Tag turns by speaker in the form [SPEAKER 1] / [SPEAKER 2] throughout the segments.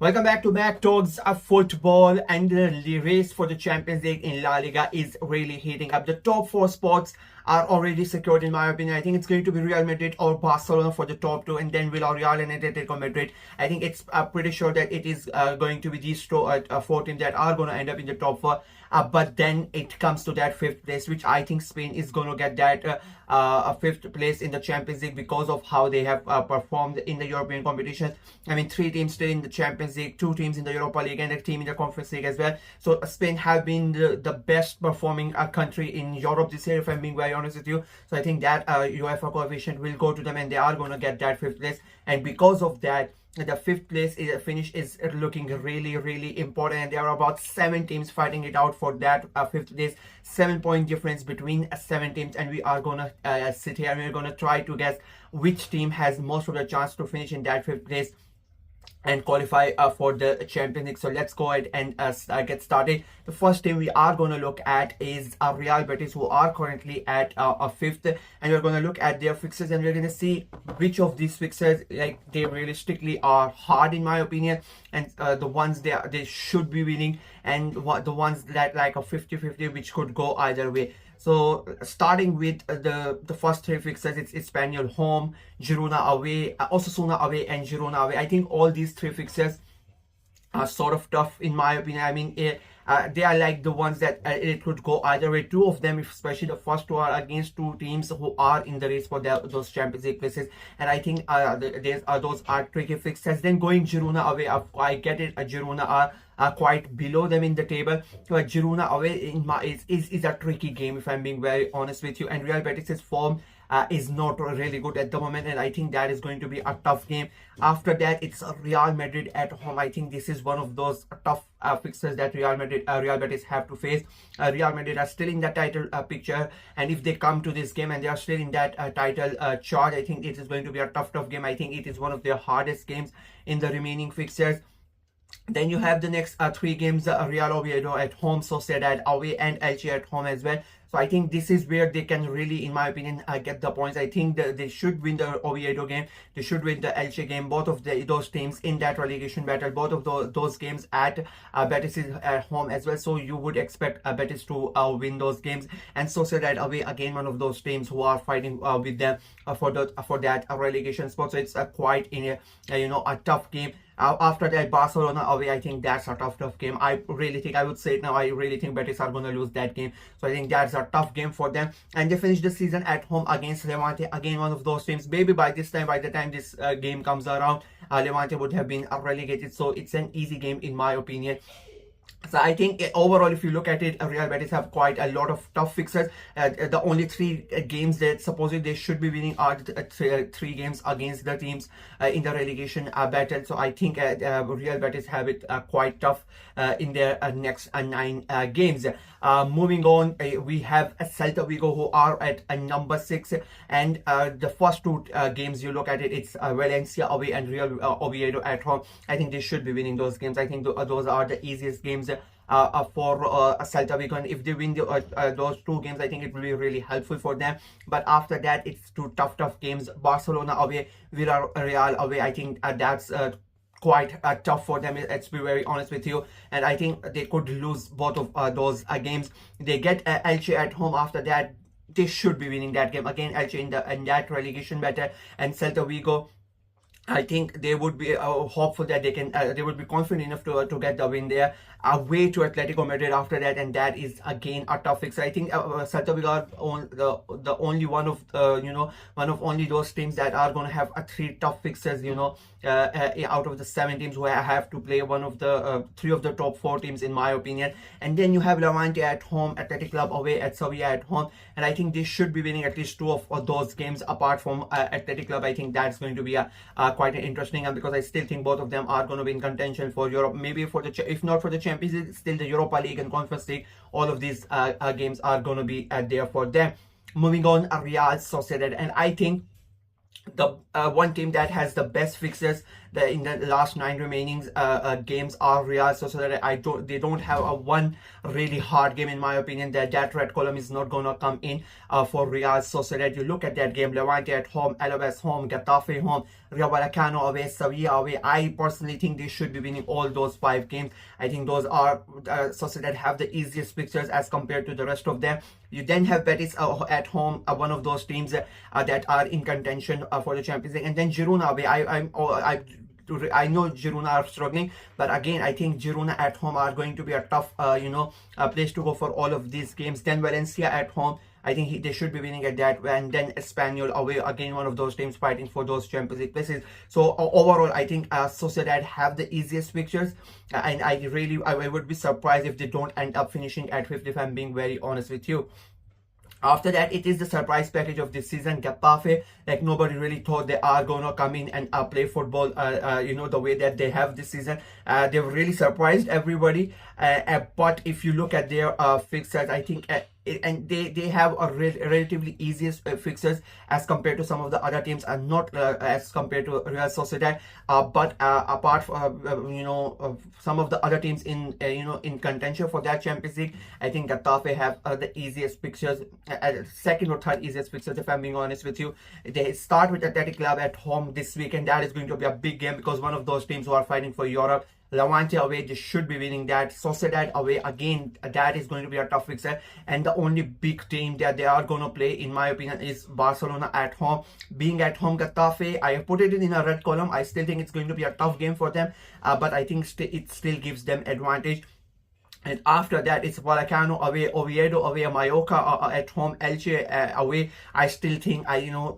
[SPEAKER 1] Welcome back to Back Talks of Football, and the race for the Champions League in La Liga is really heating up. The top four spots are already secured in my opinion. I think it's going to be Real Madrid or Barcelona for the top two, and then Villarreal and Atletico Madrid. I think it's pretty sure that it is going to be these four teams that are going to end up in the top four. But then it comes to that fifth place, which I think Spain is going to get that fifth place in the Champions League because of how they have performed in the European competitions. I mean, 3 teams still in the Champions League, 2 teams in the Europa League, and a team in the Conference League as well. So Spain have been the best performing country in Europe this year, if I'm being very honest with you. So I think that UEFA coefficient will go to them, and they are going to get that fifth place. And because of that, the fifth place finish is looking really important, and there are about 7 teams fighting it out for that fifth place. 7-point difference between 7 teams, and we are gonna sit here and we're gonna try to guess which team has most of the chance to finish in that fifth place and qualify for the Champions League. So let's go ahead and get started. The first team we are going to look at is Real Betis, who are currently at a fifth, and we're going to look at their fixtures, and we're going to see which of these fixtures, like, they realistically are hard in my opinion, and the ones they should be winning, and the ones that like a 50-50 which could go either way. So starting with the first 3 fixtures, it's Espanyol home, Girona away, Osasuna away, and Girona away. I think all these 3 fixtures are sort of tough in my opinion. I mean, they are like the ones that it could go either way. 2 of them, especially the first 2, are against 2 teams who are in the race for those Champions League places, and I think those are tricky fixtures. Then going Girona away, I get it, Girona are quite below them in the table, but Girona away is a tricky game, if I'm being very honest with you, and Real Betis' form is not really good at the moment, and I think that is going to be a tough game. After that, it's Real Madrid at home. I think this is one of those tough fixtures that Real Betis have to face. Real Madrid are still in the title picture, and if they come to this game and they are still in that title charge, I think it is going to be a tough game. I think it is one of their hardest games in the remaining fixtures. Then you have the next 3 games, Real Oviedo at home, Sociedad away, and Elche at home as well. So I think this is where they can really, in my opinion, get the points. I think they should win the Oviedo game. They should win the Elche game. Both of those teams in that relegation battle. Both of those games at Betis is at home as well. So you would expect Betis to win those games. And Sociedad away, again, one of those teams who are fighting with them for that relegation spot. So it's quite in a tough game. After that, Barcelona away, I think that's a tough game. I would say it now, I really think Betis are going to lose that game. So I think that's a tough game for them. And they finish the season at home against Levante, again one of those teams. Maybe by the time this game comes around, Levante would have been relegated. So it's an easy game in my opinion. So I think overall, if you look at it, Real Betis have quite a lot of tough fixtures. The only 3 games that supposedly they should be winning are 3 games against the teams in the relegation battle. So I think Real Betis have it quite tough in their next 9 games. Moving on, we have Celta Vigo, who are at number 6, and the first 2 games you look at it, it's Valencia away and Real Oviedo at home. I think they should be winning those games. I think those are the easiest games for Celta Vigo, and if they win those 2 games, I think it will be really helpful for them. But after that, it's 2 tough games. Barcelona away, Villarreal away. I think that's quite tough for them, let's be very honest with you, and I think they could lose both of those games. They get Elche at home. After that, they should be winning that game. Again, Elche in that relegation battle, and Celta Vigo, I think they would be hopeful that they would be confident enough to get the win there. Away to Atletico Madrid after that, and that is again a tough fix. I think Celta Vigo are the only one of only those teams that are going to have 3 tough fixes. Out of the 7 teams who have to play one of the 3 of the top 4 teams in my opinion. And then you have Levante at home, Athletic Club away, at Sevilla at home, and I think they should be winning at least 2 of those games apart from Athletic Club. I think that's going to be quite an interesting one, because I still think both of them are going to be in contention for Europe. Maybe if not for the Champions League, still the Europa League and Conference League. All of these games are going to be there for them. Moving on, Real Sociedad, and I think the one team that has the best fixes, in the last 9 remaining games are Real Sociedad. They don't have a one really hard game in my opinion. That red column is not gonna come in for Real Sociedad. You look at that game: Levante at home, Alaves home, Getafe home, Rayo Vallecano away, Sevilla away. I personally think they should be winning all those 5 games. I think those are Sociedad have the easiest fixtures as compared to the rest of them. You then have Betis at home, one of those teams that are in contention for the Champions League, and then Girona away. I know Girona are struggling, but again, I think Girona at home are going to be a tough, place to go for all of these games. Then Valencia at home, I think they should be winning at that, and then Espanyol away, again one of those teams fighting for those Champions League places. So overall, I think Sociedad have the easiest fixtures, and I would be surprised if they don't end up finishing at 50, if I'm being very honest with you. After that, it is the surprise package of this season, Getafe. Like, nobody really thought they are going to come in and play football, the way that they have this season. They've really surprised everybody. But if you look at their fixtures, I think and they have a relatively easiest fixtures as compared to some of the other teams, and not as compared to Real Sociedad. But apart from some of the other teams in contention for that Champions League, I think Getafe have the easiest fixtures, second or third easiest fixtures, if I'm being honest with you. They start with Athletic Club at home this week, and that is going to be a big game because one of those teams who are fighting for Europe. Levante away, they should be winning that. Sociedad away, again, that is going to be a tough fixture. And the only big team that they are going to play, in my opinion, is Barcelona at home. Being at home, Getafe, I put it in a red column. I still think it's going to be a tough game for them, but I think it still gives them advantage. And after that, it's Vallecano away, Oviedo away, Mallorca at home, Elche away. I still think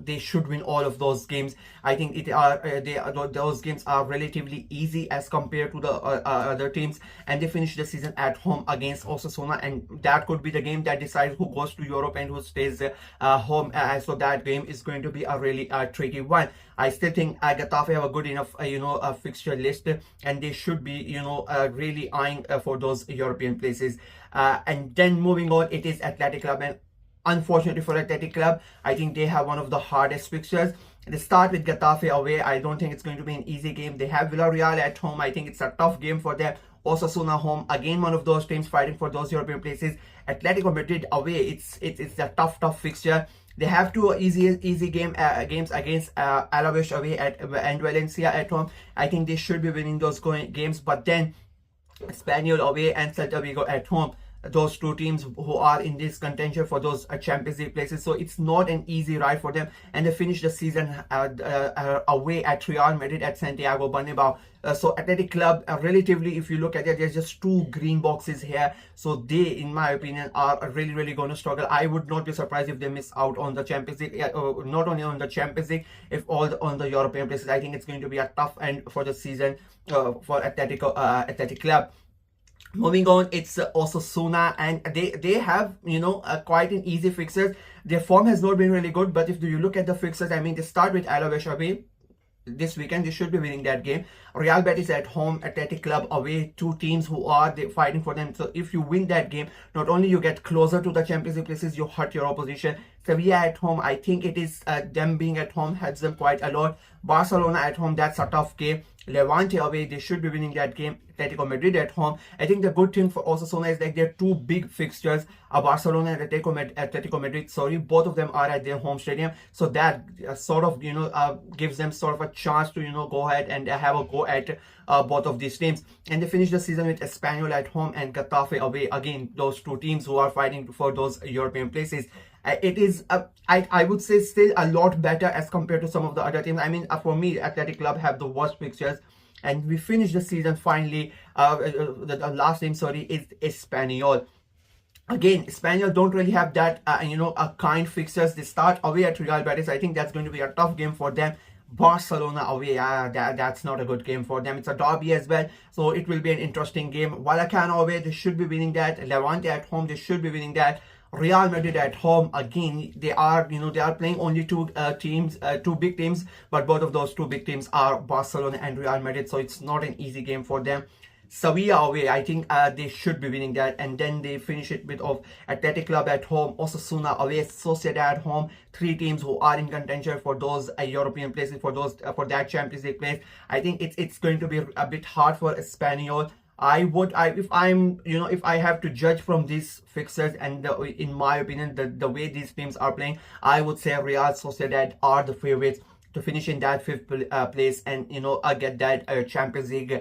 [SPEAKER 1] they should win all of those games. I think those games are relatively easy as compared to the other teams, and they finish the season at home against Osasuna, and that could be the game that decides who goes to Europe and who stays home. So that game is going to be a really tricky one. I still think Getafe have a good enough fixture list, and they should be really eyeing for those European places. And then moving on, it is Athletic Club, and unfortunately for Athletic Club, I think they have one of the hardest fixtures. They start with Getafe away. I don't think it's going to be an easy game. They have Villarreal at home. I think it's a tough game for them. Osasuna home, again one of those teams fighting for those European places. Atletico Madrid away, it's a tough fixture. They have 2 easy games against Alaves away and Valencia at home. I think they should be winning those games, but then Espanyol away and Celta Vigo at home. Those 2 teams who are in this contention for those Champions League places, so it's not an easy ride for them. And they finish the season away at Real Madrid at Santiago Bernabeu. So Athletic Club, relatively, if you look at it, there's just 2 green boxes here. So they, in my opinion, are really going to struggle. I would not be surprised if they miss out on the Champions League, not only on the Champions League, if on the European places. I think it's going to be a tough end for the season for Athletic Club. Moving on, it's Osasuna, and they have quite an easy fixtures. Their form has not been really good, but if you look at the fixtures, I mean, they start with Alaves away this weekend. They should be winning that game. Real Betis at home, Athletic Club away, 2 teams who are fighting for them. So if you win that game, not only you get closer to the Champions League places, you hurt your opposition. Sevilla at home, I think it is them being at home helps them quite a lot. Barcelona at home, that's a tough game. Levante away, they should be winning that game. Atletico Madrid at home. I think the good thing for Osasuna is like their 2 big fixtures, Barcelona and Atletico Madrid, sorry, both of them are at their home stadium. So that sort of gives them sort of a chance to go ahead and have a go at both of these teams. And they finish the season with Espanyol at home and Getafe away. Again, those 2 teams who are fighting for those European places. It is, I would say, still a lot better as compared to some of the other teams. I mean, for me, Athletic Club have the worst fixtures. And we finish the season finally. The last name, sorry, is Espanyol. Again, Espanyol don't really have that, a kind fixtures. They start away at Real Betis. I think that's going to be a tough game for them. Barcelona away, that's not a good game for them. It's a derby as well, so it will be an interesting game. Vallecano away, they should be winning that. Levante at home, they should be winning that. Real Madrid at home, again, they are playing only 2 big teams, but both of those 2 big teams are Barcelona and Real Madrid, so it's not an easy game for them. Sevilla away. I think they should be winning that, and then they finish it with of Athletic Club at home, Osasuna away, Sociedad at home. Three teams who are in contention for those European places, for those for that Champions League place. I think it's going to be a bit hard for Espanyol. If I have to judge from these fixtures and in my opinion the way these teams are playing, I would say Real Sociedad are the favorites to finish in that fifth place and get that Champions League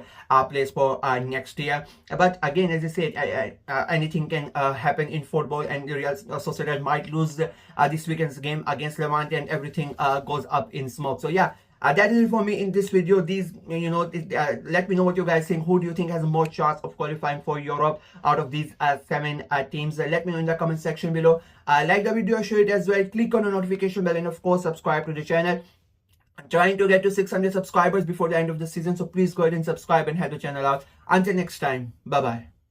[SPEAKER 1] place for next year. But again, as I said, anything can happen in football, and Real Sociedad might lose this weekend's game against Levante, and everything goes up in smoke. So yeah. That is it for me in this video. Let me know what you guys think. Who do you think has more chance of qualifying for Europe out of these 7 teams? Let me know in the comment section below. Like the video, share it as well. Click on the notification bell, and of course subscribe to the channel. I'm trying to get to 600 subscribers before the end of the season, so please go ahead and subscribe and help the channel out. Until next time, bye bye.